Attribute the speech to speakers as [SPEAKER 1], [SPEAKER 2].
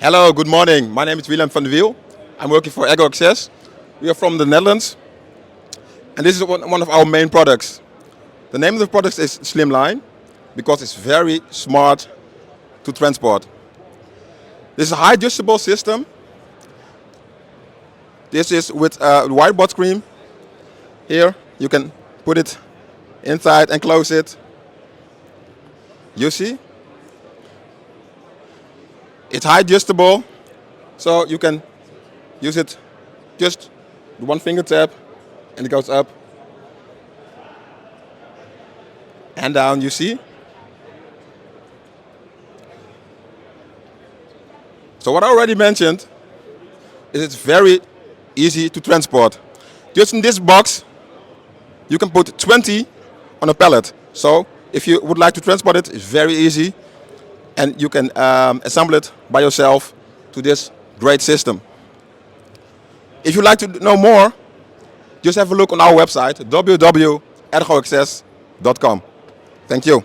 [SPEAKER 1] Hello, good morning. My name is Willem van der Wiel. I'm working for ErgoXS. We are from the Netherlands. And this is one of our main products. The name of the product is Slimline because it's very smart to transport. This is a high adjustable system. This is with a whiteboard screen. Here you can put it inside and close it. You see? It's high adjustable, so you can use it just one finger tap and it goes up and down, you see? So what I already mentioned is it's very easy to transport. Just in this box, you can put 20 on a pallet. So if you would like to transport it, it's very easy. And you can assemble it by yourself to this great system. If you'd like to know more, just have a look on our website, www.ergoxs.com. Thank you.